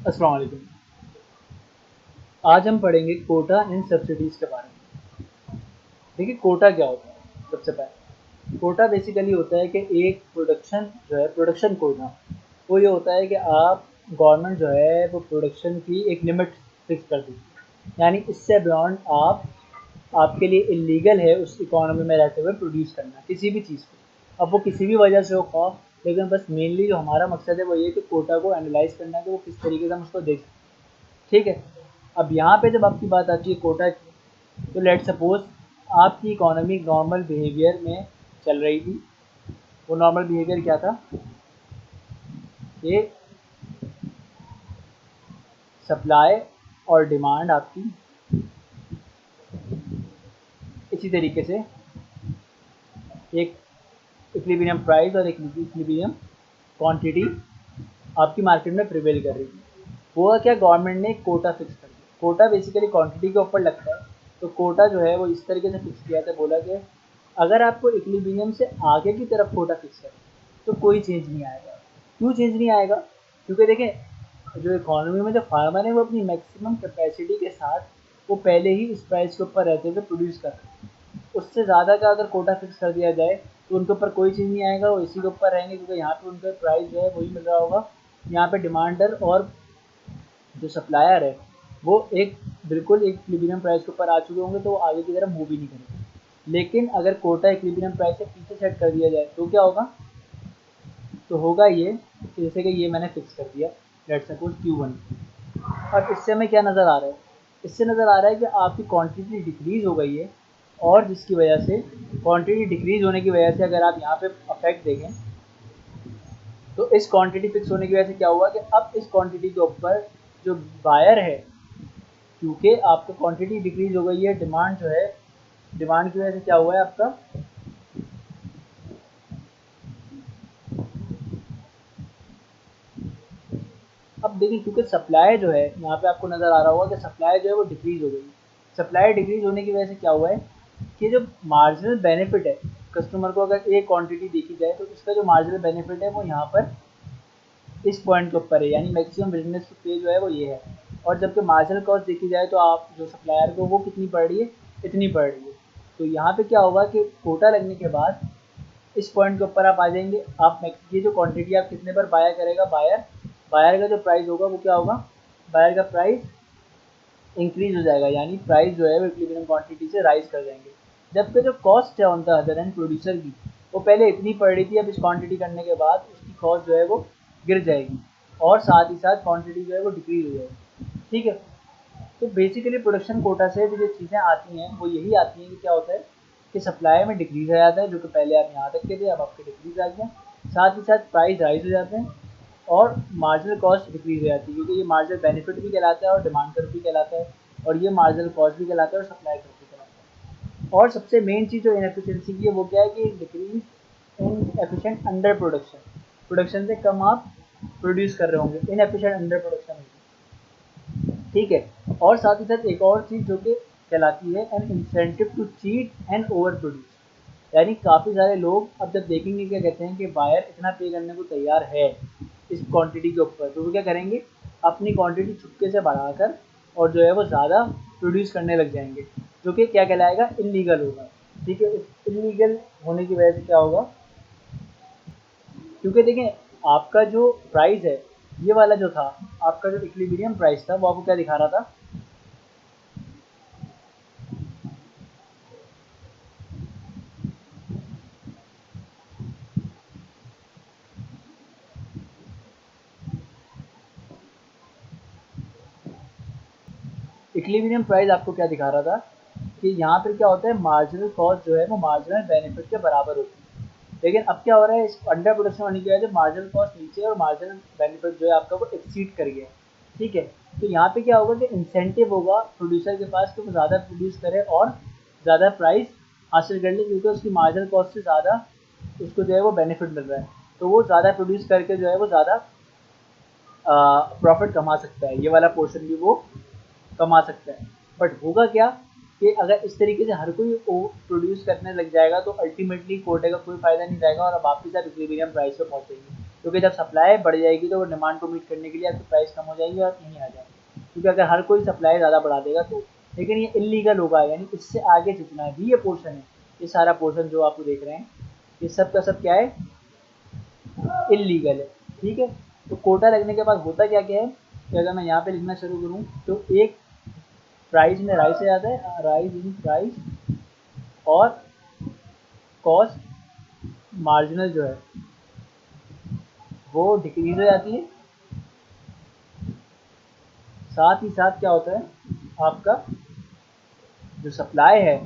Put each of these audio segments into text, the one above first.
अस्सलाम वालेकुम। आज हम पढ़ेंगे कोटा एंड सब्सिडीज़ के बारे में। देखिए कोटा क्या होता है? सबसे पहले कोटा बेसिकली होता है कि एक प्रोडक्शन जो है प्रोडक्शन कोटा, वो ये होता है कि आप गवर्नमेंट जो है वो प्रोडक्शन की एक लिमिट फिक्स कर देती है। यानी इससे बियॉन्ड आपके लिए इलीगल है उस इकोनॉमी में रहते हुए प्रोड्यूस करना किसी भी चीज़ को। अब वो किसी भी वजह से हो खा, लेकिन बस मेनली जो हमारा मकसद है वो ये कि कोटा को एनालाइज करना है कि वो किस तरीके से हम उसको देख सकते हैं। ठीक है। अब यहाँ पे जब आपकी बात आती है कोटा की, तो लेट सपोज आपकी इकोनॉमी नॉर्मल बिहेवियर में चल रही थी। वो नॉर्मल बिहेवियर क्या था कि सप्लाई और डिमांड आपकी इसी तरीके से एक इक्विलिब्रियम प्राइस और एक इक्विलिब्रियम क्वांटिटी आपकी मार्केट में प्रिवेल कर रही थी। हुआ क्या, गवर्नमेंट ने एक कोटा फिक्स कर दिया। कोटा बेसिकली क्वांटिटी के ऊपर लगता है। तो कोटा जो है वो इस तरीके से फिक्स किया था, बोला कि अगर आपको इक्विलिब्रियम से आगे की तरफ कोटा फिक्स करें तो कोई चेंज नहीं आएगा। क्यों चेंज नहीं आएगा? क्योंकि देखें, जो इकोनॉमी में जो फार्मर है वो अपनी मैक्सिमम कैपेसिटी के साथ वो पहले ही इस प्राइस के ऊपर रहते हुए प्रोड्यूस कर रहे हैं। उससे ज़्यादा का अगर कोटा फिक्स कर दिया जाए तो उनके ऊपर कोई चीज़ नहीं आएगा, वो इसी के ऊपर रहेंगे, क्योंकि यहाँ पे उनका प्राइस जो है वही मिल रहा होगा। यहाँ पे डिमांडर और जो सप्लायर है वो एक बिल्कुल एक इक्विलिब्रियम प्राइस के ऊपर आ चुके होंगे, तो वो आगे की तरफ मूव ही नहीं करेंगे। लेकिन अगर कोटा इक्विलिब्रियम प्राइस से पीछे सेट कर दिया जाए तो क्या होगा? तो होगा ये कि जैसे कि ये मैंने फिक्स कर दिया, लेट्स सपोज Q1। अब इससे हमें क्या नज़र आ रहा है? इससे नज़र आ रहा है कि आपकी क्वांटिटी डिक्रीज़ हो गई है, और जिसकी वजह से क्वांटिटी डिक्रीज़ होने की वजह से अगर आप यहाँ पे अफेक्ट देखें तो इस क्वांटिटी फिक्स होने की वजह से क्या हुआ कि अब इस क्वांटिटी के ऊपर जो बायर है, क्योंकि आपका क्वांटिटी डिक्रीज़ हो गई है, डिमांड जो है, डिमांड की वजह से क्या हुआ है आपका, अब देखिए क्योंकि सप्लाई जो है यहाँ पे आपको नज़र आ रहा होगा कि सप्लाई जो है वो डिक्रीज़ हो गई। सप्लाई डिक्रीज़ होने की वजह से क्या हुआ है कि जो मार्जिनल बेनिफिट है कस्टमर को, अगर एक क्वांटिटी देखी जाए तो उसका जो मार्जिनल बेनिफिट है वो यहाँ पर इस पॉइंट के ऊपर है, यानी मैक्सिमम बिजनेस पे जो है वो ये है। और जबकि मार्जिनल कॉस्ट देखी जाए तो आप जो सप्लायर को वो कितनी पड़ रही है, इतनी पड़ रही है। तो यहाँ पे क्या होगा कि कोटा लगने के बाद इस पॉइंट के ऊपर आप आ जाएंगे। आप ये जो क्वांटिटी आप कितने पर बाय करेगा बायर, बायर का जो प्राइस होगा वो क्या होगा, बायर का प्राइस इंक्रीज हो जाएगा, यानी प्राइस जो है वो इक्विलिब्रियम क्वांटिटी से राइज कर जाएंगे। जबकि जो कॉस्ट है on the other and producer की, वो पहले इतनी पड़ रही थी, अब इस क्वांटिटी करने के बाद उसकी कॉस्ट जो है वो गिर जाएगी, और साथ ही साथ क्वांटिटी जो है वो डिक्रीज हो जाएगी। ठीक है। तो बेसिकली प्रोडक्शन कोटा से जो चीज़ें आती हैं वो यही आती हैं कि क्या होता है कि सप्लाई में डिक्रीज आ जाता है, जो कि पहले आप यहाँ तक के थे अब आपके डिक्रीज आ गया। साथ ही साथ प्राइस राइज हो जाते हैं, और मार्जिनल कॉस्ट डिक्रीज हो जाती है, क्योंकि ये मार्जिनल बेनिफिट भी कहलाता है और डिमांड कर्व भी कहलाता है, और ये मार्जिनल कॉस्ट भी कहलाता है और सप्लाई कर्व भी कहलाता है। और सबसे मेन चीज़ जो इनएफिशिएंसी की है वो क्या है कि decrease in efficient under production, production से कम आप प्रोड्यूस कर रहे होंगे, इनएफिशिएंट अंडर प्रोडक्शन होगी। ठीक है। और साथ ही साथ एक और चीज़ जो कि कहलाती है an incentive to cheat and overproduce, यानी काफ़ी सारे लोग अब जब देखेंगे क्या कहते हैं कि बायर इतना पे करने को तैयार है इस क्वांटिटी के ऊपर, तो वो क्या करेंगे, अपनी क्वांटिटी चुपके से बढ़ाकर और जो है वो ज़्यादा प्रोड्यूस करने लग जाएंगे, जो कि क्या कहलाएगा, इलीगल होगा। ठीक है। इलीगल होने की वजह से क्या होगा, क्योंकि देखें आपका जो प्राइस है, ये वाला जो था आपका जो इक्विलिब्रियम प्राइस था वो आपको क्या दिखा रहा था, इक्विलिब्रियम प्राइस आपको क्या दिखा रहा था कि यहाँ पर क्या होता है, मार्जिनल कॉस्ट जो है वो मार्जिनल बेनिफिट के बराबर होती है। लेकिन अब क्या हो रहा है, इस अंडर प्रोडक्शन होने की वजह से मार्जिनल कॉस्ट नीचे है और मार्जिनल बेनिफिट जो है आपका वो एक्सीड कर गया है। ठीक है। तो यहाँ पे क्या होगा कि इंसेंटिव होगा प्रोड्यूसर के पास कि वो ज़्यादा प्रोड्यूस करे और ज़्यादा प्राइस हासिल कर ले, क्योंकि उसकी मार्जिनल कॉस्ट से ज़्यादा उसको जो है वो बेनिफिट मिल रहा है। तो वो ज़्यादा प्रोड्यूस करके जो है वो ज़्यादा प्रॉफिट कमा सकता है, ये वाला पोर्शन भी वो कमा सकता है। बट होगा क्या कि अगर इस तरीके से हर कोई प्रोड्यूस करने लग जाएगा तो अल्टीमेटली कोटे का कोई फ़ायदा नहीं रहेगा और अब वापस आप इक्विलिब्रियम प्राइस पे पहुंचेंगे। क्योंकि जब सप्लाई बढ़ जाएगी तो वो डिमांड को मीट करने के लिए आपकी प्राइस कम हो जाएगी और यहीं आ जाएगी, क्योंकि अगर हर कोई सप्लाई ज़्यादा बढ़ा देगा तो। लेकिन ये इलीगल होगा, यानी इससे आगे जितना भी ये पोर्शन है, ये सारा पोर्शन जो आप देख रहे हैं, ये सब का सब क्या है, इलीगल है। ठीक है, तो कोटा लगने के बाद होता क्या क्या है कि अगर मैं यहाँ पे लिखना शुरू करूँ तो एक प्राइस में राइस से जाता है, राइज इन प्राइस, और कॉस्ट मार्जिनल जो है वो डिक्रीज हो जाती है। साथ ही साथ क्या होता है, आपका जो सप्लाई है,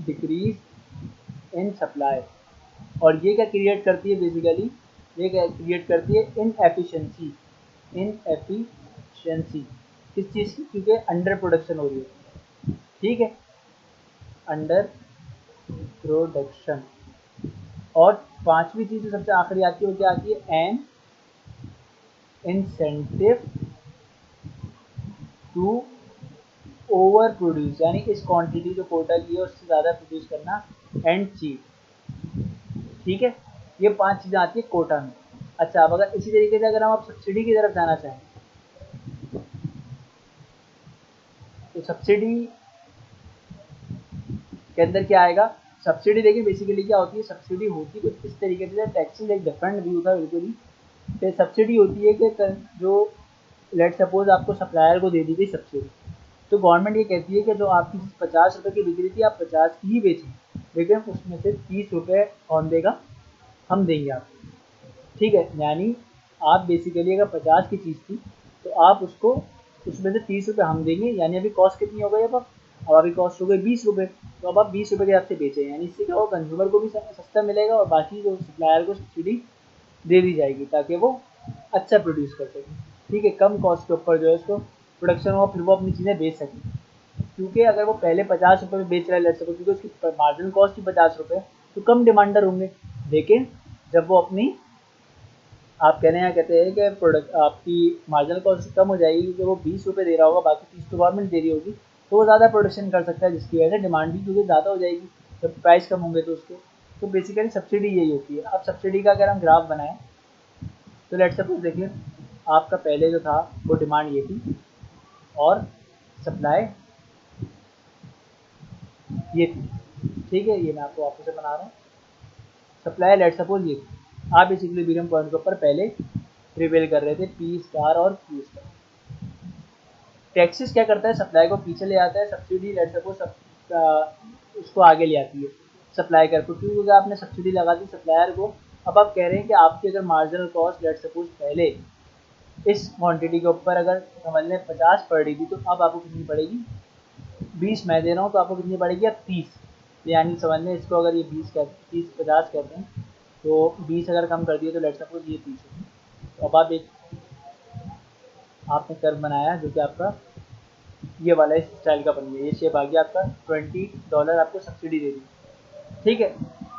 डिक्रीज इन सप्लाई, और ये क्या क्रिएट करती है बेसिकली, ये क्या क्रिएट करती है, इनएफिशिएंसी। इनएफिशिएंसी किस चीज़ की, क्योंकि अंडर प्रोडक्शन हो रही है। ठीक है, अंडर प्रोडक्शन। और पांचवी चीज़ जो सबसे आखिरी आती है वो क्या आती है, an incentive to overproduce, यानी इस क्वांटिटी जो कोटा की है उससे ज़्यादा प्रोड्यूस करना, एंड चीप। ठीक है, ये पांच चीज़ें आती है कोटा में। अच्छा, अब अगर इसी तरीके से अगर हम आप सब्सिडी की तरफ जाना चाहें तो सब्सिडी के अंदर क्या आएगा, सब्सिडी देखिए बेसिकली क्या होती है, सब्सिडी होती है कुछ इस तरीके से, टैक्सेस एक डिफरेंट व्यू था बिल्कुल ही। सब्सिडी होती है कि जो लेट सपोज आपको सप्लायर को दे दी गई सब्सिडी, तो गवर्नमेंट ये कहती है कि जो आपकी 50 रुपये की बिक रही थी आप 50 की ही बेचें, लेकिन उसमें से 30 रुपये कौन देगा, हम देंगे आपको। ठीक है, यानी आप बेसिकली अगर 50 की चीज़ थी तो आप उसको उसमें से 30 रुपये हम देंगे, यानी अभी कॉस्ट कितनी हो गई अब अभी कॉस्ट हो गई 20 रुपये, तो अब आप 20 रुपये के हिसाब से बेचें, यानी इससे क्या होगा, कंज्यूमर को भी सस्ता मिलेगा और बाकी जो सप्लायर को सब्सिडी दे दी जाएगी ताकि वो अच्छा प्रोड्यूस कर सके। ठीक है, कम कॉस्ट के ऊपर जो है उसको प्रोडक्शन हो, फिर वो अपनी चीज़ें बेच सकें। क्योंकि अगर वो पहले 50 रुपये में बेच रहा है लेट सपोज, क्योंकि उसकी मार्जिनल कॉस्ट ही 50 रुपये, तो कम डिमांडर होंगे। लेकिन जब वो अपनी, आप कहने यहाँ कहते हैं कि प्रोडक्ट आपकी मार्जिनल कॉस्ट कम हो जाएगी क्योंकि वो 20 रुपये दे रहा होगा, बाकी 30 तो गवर्नमेंट दे रही होगी, तो वो ज़्यादा प्रोडक्शन कर सकता है, जिसकी वजह से डिमांड भी क्योंकि ज़्यादा हो जाएगी जब प्राइस कम होंगे तो उसके। तो बेसिकली सब्सिडी यही होती है। अब सब्सिडी का अगर हम ग्राफ बनाएं तो लेट सपोज देखिए, आपका पहले जो था वो डिमांड ये थी और सप्लाई ये थी। ठीक है, ये मैं आपको वापस से बना रहा हूँ। सप्लाई लेट सपोज ये थी, आप इस इक्विलिब्रियम पॉइंट के ऊपर पहले प्रिवेल कर रहे थे पी स्टार और क्यू स्टार। टैक्सेस क्या करता है, सप्लाई को पीछे ले आता है, सब्सिडी लेट सपोज उसको आगे ले आती है सप्लाई कर को, क्योंकि अगर आपने सब्सिडी लगा दी सप्लायर को, अब आप कह रहे हैं कि आपकी अगर मार्जिनल कॉस्ट लेट सपोज पहले इस क्वांटिटी के ऊपर अगर समझ लें 50 पड़ रही थी, तो अब आपको कितनी पड़ेगी, 20 मैं दे रहा हूँ तो आपको कितनी पड़ेगी, अब 30। यानी समझ लें इसको, अगर ये 50 कहते हैं तो 20 अगर कम कर दिए तो लेट सपोज ये 30 है। तो अब आप एक आपने कर्व बनाया जो कि आपका ये वाला इस स्टाइल का बन गया, ये शेप आ गया आपका, $20 आपको सब्सिडी दे दी। ठीक है,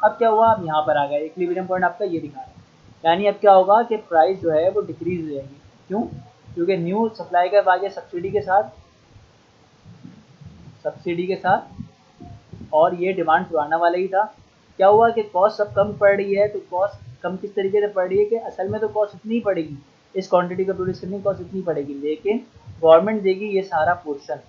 अब क्या हुआ, अब यहाँ पर आ गया इक्विलिब्रियम पॉइंट आपका ये दिखा रहा है, यानी अब क्या होगा कि प्राइस जो है वो डिक्रीज हो जाएगी। क्यों, क्योंकि न्यू सप्लाई का आ गया सब्सिडी के साथ, और ये डिमांड पुराना वाला ही था। क्या हुआ कि कॉस्ट सब कम पड़ रही है, तो कॉस्ट कम किस तरीके से पड़ रही है कि असल में तो कॉस्ट इतनी पड़ेगी, इस क्वांटिटी को प्रोड्यूस करने की कॉस्ट इतनी पड़ेगी, लेकिन गवर्नमेंट देगी ये सारा पोर्शन।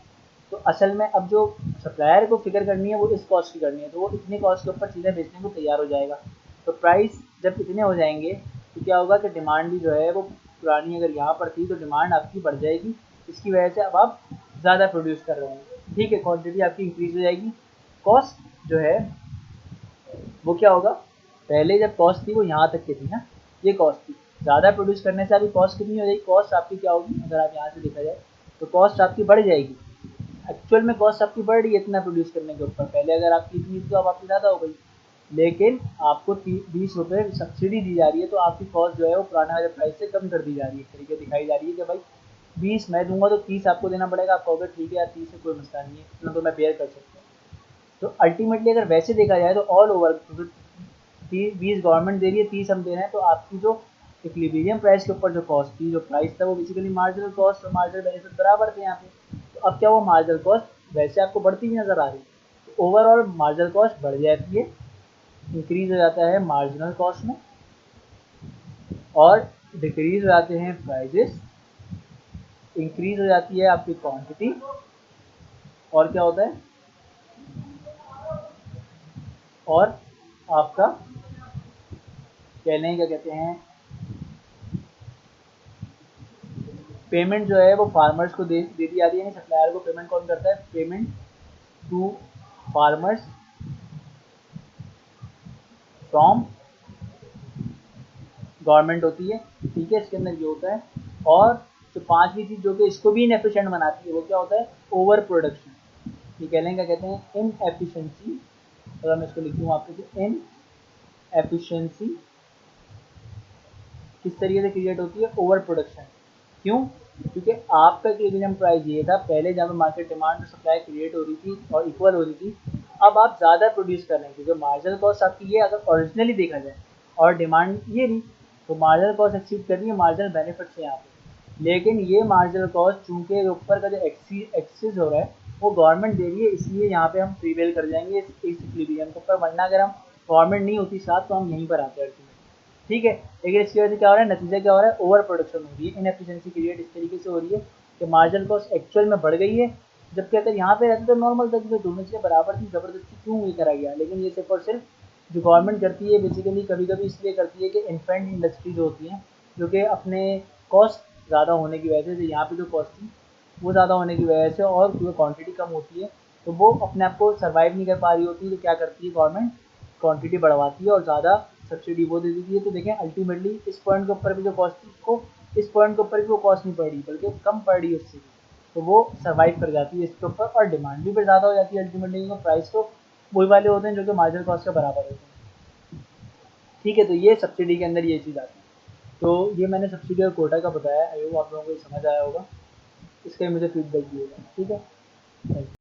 तो असल में अब जो सप्लायर को फिक्र करनी है वो इस कॉस्ट की करनी है, तो वो इतनी कॉस्ट के ऊपर चीज़ें बेचने को तैयार हो जाएगा। तो प्राइस जब इतने हो जाएंगे तो क्या होगा कि डिमांड भी जो है वो पुरानी अगर यहाँ पर थी तो डिमांड आपकी बढ़ जाएगी, इसकी वजह से अब आप ज़्यादा प्रोड्यूस कर रहे हैं। ठीक है, क्वांटिटी आपकी इंक्रीज हो जाएगी, कॉस्ट जो है वो क्या होगा, पहले जब कॉस्ट थी वो यहाँ तक की थी ना, ये कॉस्ट थी, ज़्यादा प्रोड्यूस करने से अभी कॉस्ट कितनी हो जाएगी, कॉस्ट आपकी क्या होगी, अगर आप यहाँ से देखा जाए तो कॉस्ट आपकी बढ़ जाएगी। एक्चुअल में कॉस्ट आपकी बढ़ रही है इतना प्रोड्यूस करने के ऊपर, पहले अगर आपकी इतनी थी तो अब आपकी ज़्यादा हो गई, लेकिन आपको 20 रुपये सब्सिडी दी जा रही है, तो आपकी कॉस्ट जो है वो पुराने वाले प्राइस से कम कर दी जा रही है, एक तरीके दिखाई जा रही है कि भाई 20 मैं दूंगा तो 30 आपको देना पड़ेगा। आप कहोगे ठीक है यार 30 से कोई मसला नहीं है, इतना तो मैं बेयर कर सकता हूँ। तो अल्टीमेटली अगर वैसे देखा जाए तो ऑल ओवर 20 गवर्नमेंट दे रही है, 30 हम दे रहे हैं, तो आपकी जो इक्विलिब्रियम प्राइस के ऊपर जो कॉस्ट थी, जो प्राइस था, वो बेसिकली मार्जिनल कॉस्ट और मार्जिनल बेनिफिट बराबर थे यहाँ पे। तो अब क्या हुआ, मार्जिनल कॉस्ट वैसे आपको बढ़ती हुई नजर आ रही है, तो ओवरऑल मार्जिनल कॉस्ट बढ़ जाती है, इंक्रीज हो जाता है मार्जिनल कॉस्ट में, और डिक्रीज हो जाते हैं प्राइजेस, इंक्रीज हो जाती है आपकी क्वांटिटी, और क्या होता है, और आपका कहने क्या कहते हैं, पेमेंट जो है वो फार्मर्स को दे दी जाती है। सप्लायर को पेमेंट कौन करता है, payment to farmers from government होती है, ठीक है, इसके अंदर ये होता है। और जो पांचवी चीज जो कि इसको भी इनएफिशिएंट बनाती है वो क्या होता है, ओवर प्रोडक्शन। ये कह लें क्या कहते हैं, इन एफिशिएंसी। अगर मैं इसको लिख दूँ आपके लिए, इन एफिशिएंसी किस तरीके से क्रिएट होती है, ओवर प्रोडक्शन। क्यों, क्योंकि आपका इक्विलिब्रियम प्राइस ये था पहले जहाँ पे मार्केट डिमांड और सप्लाई क्रिएट हो रही थी और इक्वल हो रही थी, अब आप ज़्यादा प्रोड्यूस कर रहे हैं क्योंकि मार्जिनल कॉस्ट आपकी ये अगर ओरिजिनली देखा जाए और डिमांड ये नहीं, तो मार्जिनल कॉस्ट एक्सीड कर रही है मार्जिनल बेनिफिट से यहाँ पे। लेकिन ये मार्जिनल कॉस्ट चूंकि ऊपर का जो एक्सीज हो रहा है वो गवर्नमेंट दे रही है, इसलिए यहाँ पे हम प्रीवेल कर जाएंगे इस इक्विलिब्रियम के ऊपर, वरना अगर हम गवर्नमेंट नहीं होती साथ तो हम यहीं पर आते हैं, ठीक है। लेकिन इसकी वजह से क्या हो रहा है, नतीजा क्या हो रहा है, ओवर प्रोडक्शन हो रही है, इनएफिशिएंसी क्रिएट इस तरीके से हो रही है कि मार्जिनल कॉस्ट एक्चुअल में बढ़ गई है, जबकि अगर यहाँ पे रहते तो नॉर्मल था कि दोनों चीज़ें बराबर थी, ज़बरदस्ती क्यों ये करा गया। लेकिन ये सिर्फ और सिर्फ जो गवर्नमेंट करती है बेसिकली कभी कभी इसलिए करती है कि इन्फेंट इंडस्ट्री जो होती हैं जो कि अपने कॉस्ट ज़्यादा होने की वजह से, यहाँ पे जो कॉस्ट थी वो ज़्यादा होने की वजह से और क्वांटिटी कम होती है तो वो अपने आप को सर्वाइव नहीं कर पा रही होती है, तो क्या करती है गवर्नमेंट, क्वांटिटी बढ़वाती है और ज़्यादा सब्सिडी वो दे देती है। तो देखें अल्टीमेटली इस पॉइंट के ऊपर भी जो कॉस्ट थी उसको इस पॉइंट के ऊपर भी वो कॉस्ट नहीं पड़ रही बल्कि कम पड़ रही है उससे भी, तो वो सर्वाइव कर जाती है इसके ऊपर और डिमांड भी फिर ज़्यादा हो जाती है अल्टीमेटली, क्योंकि प्राइस तो वही वाले होते हैं जो कि मार्जिनल कॉस्ट के बराबर होते हैं, ठीक है। तो ये सब्सिडी के अंदर ये चीज़ आती है। तो ये मैंने सब्सिडी और कोटा का बताया, आई होप आप लोगों को ये समझ आया होगा, इसका मुझे फीडबैक दिएगा, ठीक है। Thank you.